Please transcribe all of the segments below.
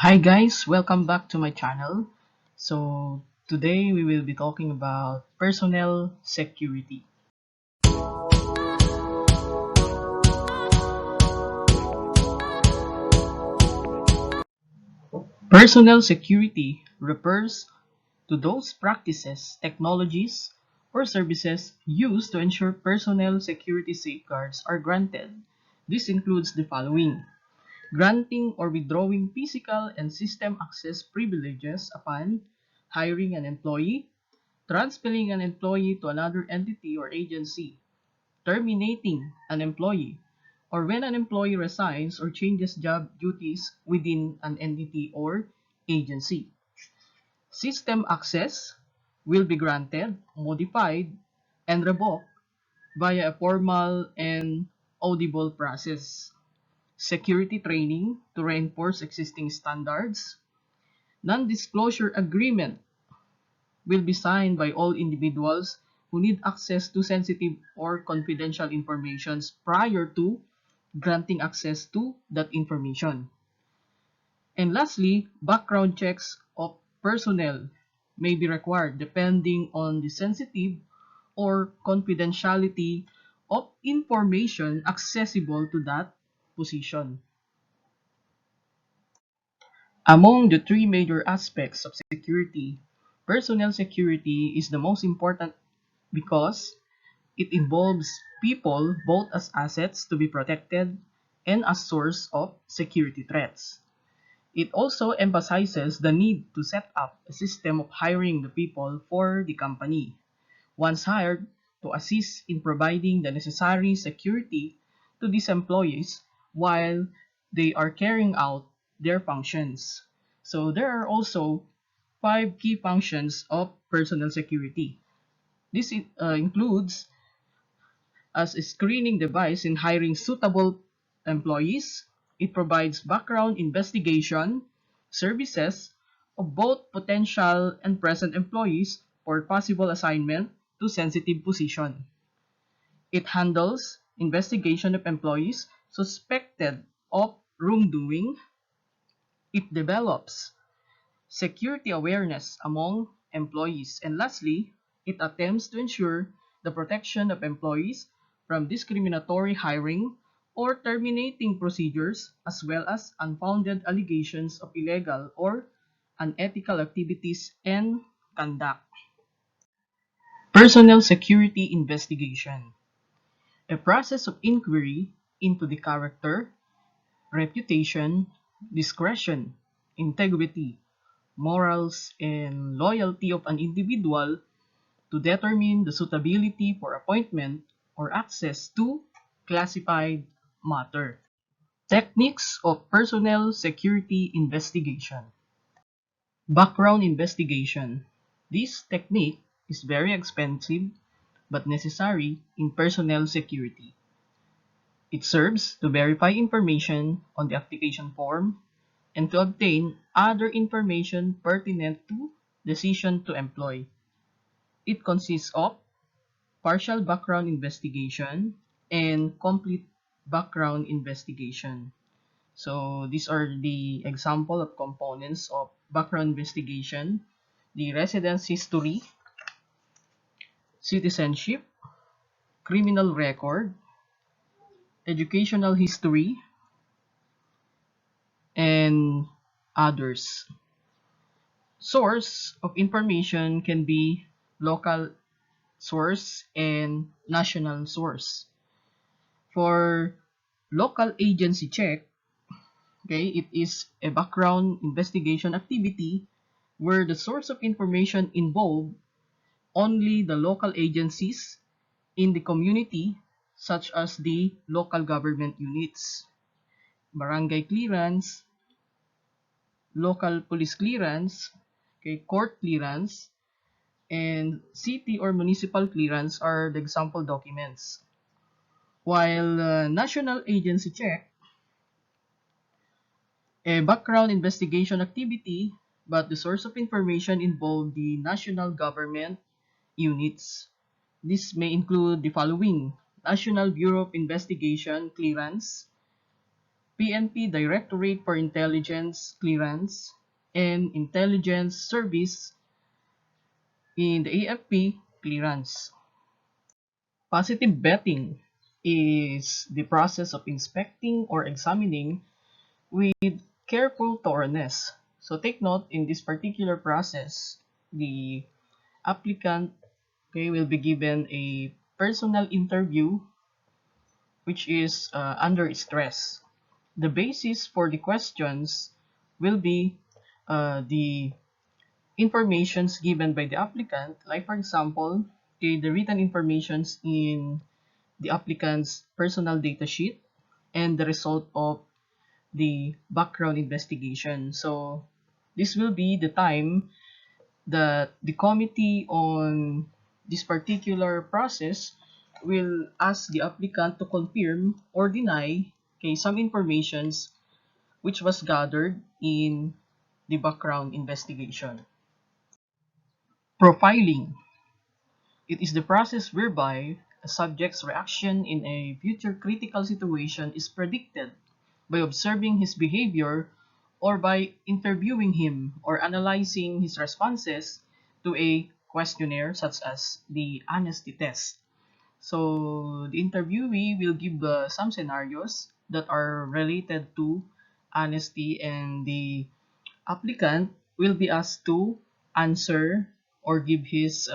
Hi guys, welcome back to my channel. So today we will be talking about personnel security. Personnel security refers to those practices, technologies, or services used to ensure personnel security safeguards are granted. This includes the following: granting or withdrawing physical and system access privileges upon hiring an employee, transferring an employee to another entity or agency, terminating an employee, or when an employee resigns or changes job duties within an entity or agency. System access will be granted, modified, and revoked via a formal and audible process. Security training to reinforce existing standards. Non-disclosure agreement will be signed by all individuals who need access to sensitive or confidential information prior to granting access to that information. And lastly, background checks of personnel may be required depending on the sensitive or confidentiality of information accessible to that position. Among the three major aspects of security, personnel security is the most important because it involves people both as assets to be protected and as source of security threats. It also emphasizes the need to set up a system of hiring the people for the company, once hired, to assist in providing the necessary security to these employees while they are carrying out their functions. So there are also five key functions of personnel security. This includes as a screening device in hiring suitable employees. It provides background investigation services of both potential and present employees for possible assignment to sensitive position. It handles investigation of employees suspected of wrongdoing. It develops security awareness among employees. And lastly, it attempts to ensure the protection of employees from discriminatory hiring or terminating procedures, as well as unfounded allegations of illegal or unethical activities and conduct. Personnel security investigation, a process of inquiry into the character, reputation, discretion, integrity, morals, and loyalty of an individual to determine the suitability for appointment or access to classified matter. Techniques of personnel security investigation. Background investigation. This technique is very expensive but necessary in personnel security. It serves to verify information on the application form and to obtain other information pertinent to decision to employ. It consists of partial background investigation and complete background investigation. So these are the example of components of background investigation: the residence history, citizenship, criminal record, educational history, and others. Source of information can be local source and national source. For local agency check, okay, it is a background investigation activity where the source of information involved only the local agencies in the community, such as the local government units, barangay clearance, local police clearance, okay, court clearance, and city or municipal clearance are the example documents. While national agency check, a background investigation activity, but the source of information involved the national government units. This may include the following: National Bureau of Investigation clearance, PNP Directorate for Intelligence Clearance, and Intelligence Service in the AFP clearance. Positive betting is the process of inspecting or examining with careful thoroughness. So take note, in this particular process, the applicant, okay, will be given a personal interview which is under stress. The basis for the questions will be the informations given by the applicant, like for example, okay, the written informations in the applicant's personal data sheet and the result of the background investigation. So this will be the time that the committee on this particular process will ask the applicant to confirm or deny, okay, some informations which was gathered in the background investigation. Profiling. It is the process whereby a subject's reaction in a future critical situation is predicted by observing his behavior or by interviewing him or analyzing his responses to a questionnaire such as the honesty test. So the interviewee will give some scenarios that are related to honesty, and the applicant will be asked to answer or give his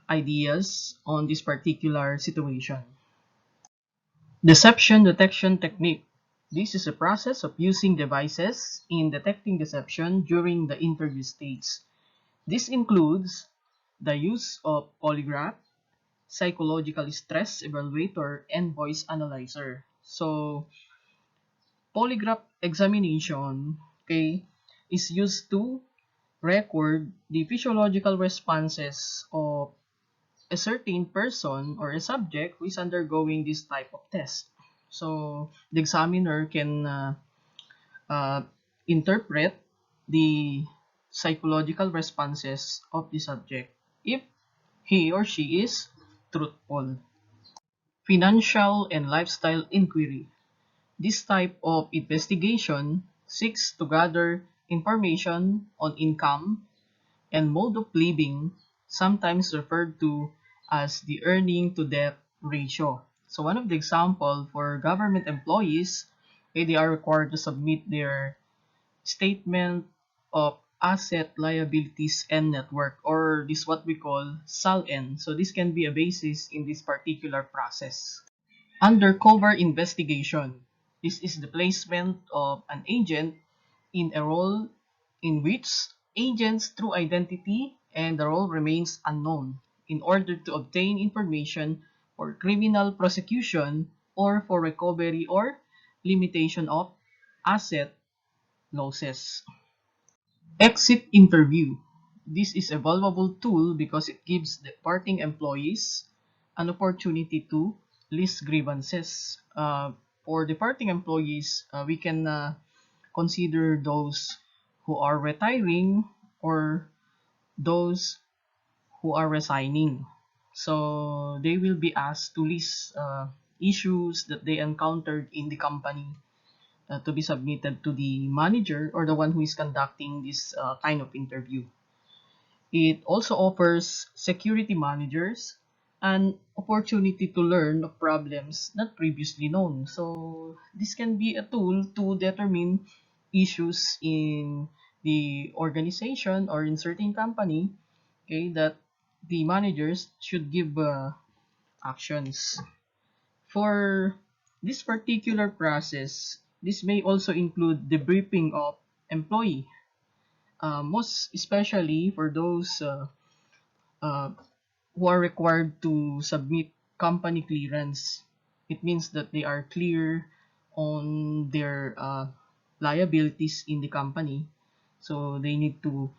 ideas on this particular situation. Deception detection technique. This is a process of using devices in detecting deception during the interview stage. This includes the use of polygraph, psychological stress evaluator, and voice analyzer. So, polygraph examination, okay, is used to record the physiological responses of a certain person or a subject who is undergoing this type of test. So the examiner can uh, interpret the psychological responses of the subject if he or she is truthful. Financial and lifestyle inquiry. This type of investigation seeks to gather information on income and mode of living, sometimes referred to as the earning to debt ratio. So one of the example for government employees, they are required to submit their statement of asset, liabilities, and net worth, or this what we call SALN. So this can be a basis in this particular process. Undercover investigation. This is the placement of an agent in a role in which agent's true identity and the role remains unknown in order to obtain information for criminal prosecution or for recovery or limitation of asset losses. Exit interview. This is a valuable tool because it gives departing employees an opportunity to list grievances. For departing employees, we can consider those who are retiring or those who are resigning. So they will be asked to list issues that they encountered in the company to be submitted to the manager or the one who is conducting this kind of interview. It also offers security managers an opportunity to learn of problems not previously known. So this can be a tool to determine issues in the organization or in certain company, okay, that the managers should give actions. For this particular process, this may also include debriefing of employee, most especially for those uh, who are required to submit company clearance. It means that they are clear on their liabilities in the company. So they need to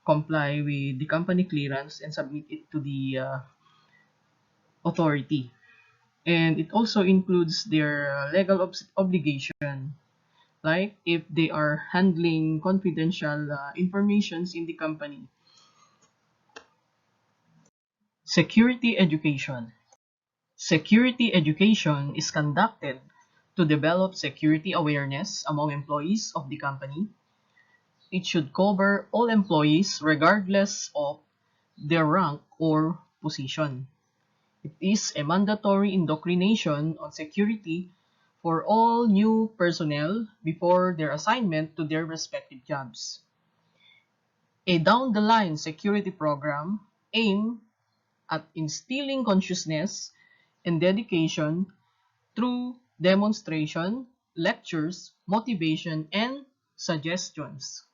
comply with the company clearance and submit it to the authority. And it also includes their legal obligation, like if they are handling confidential informations in the company. Security education. Security education is conducted to develop security awareness among employees of the company. It should cover all employees regardless of their rank or position. It is a mandatory indoctrination on security for all new personnel before their assignment to their respective jobs. A down-the-line security program aimed at instilling consciousness and dedication through demonstration, lectures, motivation, and suggestions.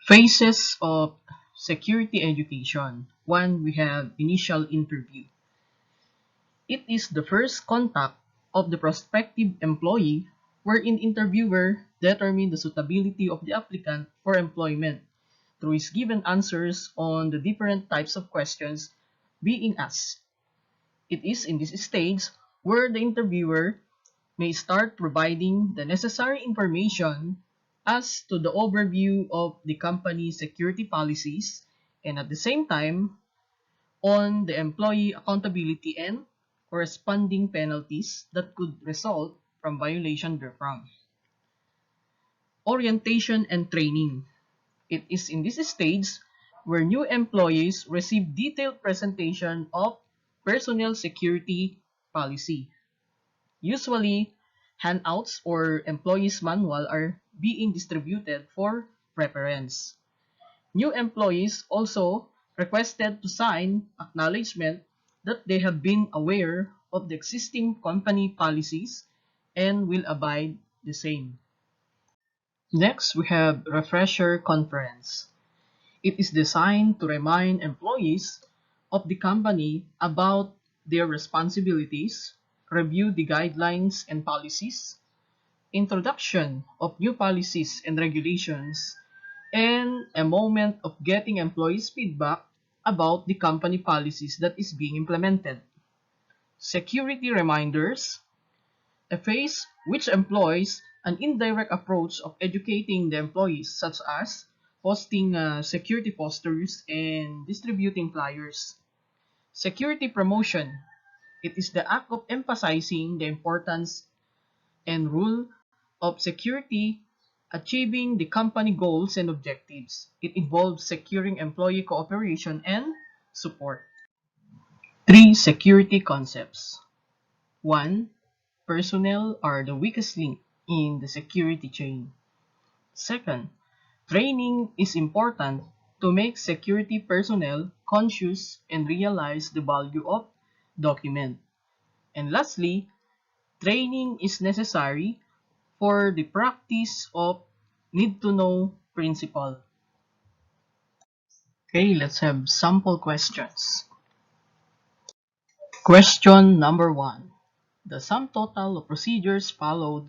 Phases of security education. One, we have initial interview. It is the first contact of the prospective employee wherein interviewer determines the suitability of the applicant for employment through his given answers on the different types of questions being asked. It is in this stage where the interviewer may start providing the necessary information as to the overview of the company's security policies and at the same time on the employee accountability and corresponding penalties that could result from violation therefrom. Orientation and training. It is in this stage where new employees receive detailed presentation of personnel security policy. Usually, handouts or employees' manual are being distributed for preference. New employees also requested to sign acknowledgement that they have been aware of the existing company policies and will abide the same. Next, we have Refresher Conference. It is designed to remind employees of the company about their responsibilities, review the guidelines and policies, introduction of new policies and regulations, and a moment of getting employees' feedback about the company policies that is being implemented. Security reminders, a phase which employs an indirect approach of educating the employees such as posting security posters and distributing flyers. Security promotion, it is the act of emphasizing the importance and rule of security achieving the company goals and objectives. It involves securing employee cooperation and support. Three security concepts. 1. Personnel are the weakest link in the security chain. Second, training is important to make security personnel conscious and realize the value of document. And lastly, training is necessary for the practice of need to know principle. Okay, let's have sample questions. Question number 1. The sum total of procedures followed,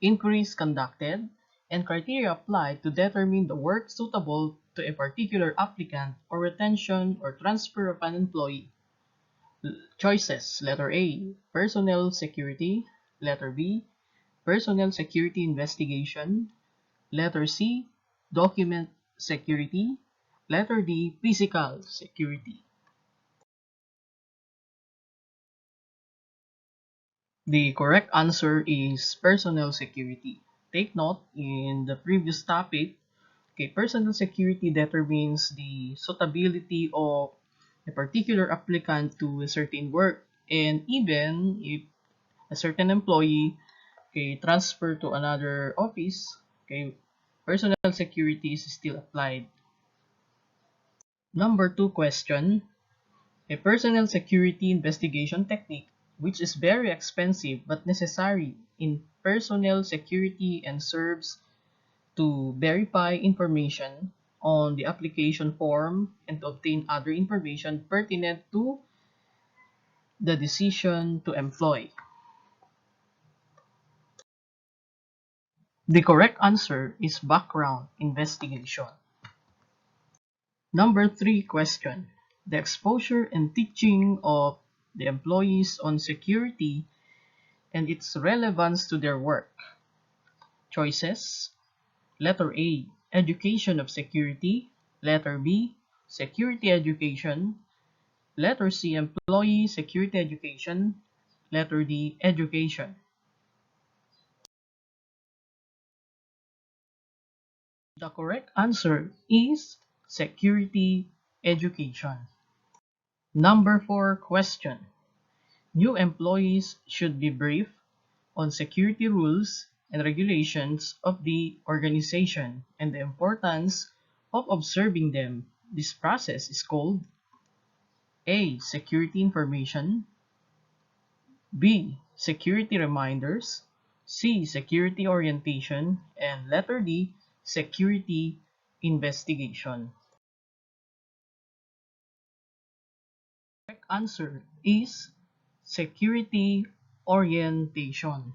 inquiries conducted, and criteria applied to determine the work suitable to a particular applicant or retention or transfer of an employee. Choices. Letter A, personnel security. Letter B, personnel security investigation. Letter C, document security. Letter D, physical security. The correct answer is personnel security. Take note, in the previous topic, okay, personnel security determines the suitability of a particular applicant to a certain work. And even if a certain employee transfer to another office, okay, personal security is still applied. Number 2 question, a personnel security investigation technique which is very expensive but necessary in personnel security and serves to verify information on the application form and to obtain other information pertinent to the decision to employ. The correct answer is background investigation. Number 3 question. The exposure and teaching of the employees on security and its relevance to their work. Choices. Letter A, education of security. Letter B, security education. Letter C, employee security education. Letter D, education. The correct answer is security education. Number 4 question. New employees should be briefed on security rules and regulations of the organization and the importance of observing them. This process is called A. Security information, B. Security reminders, C. Security orientation, and letter D. Security investigation. Correct answer is security orientation.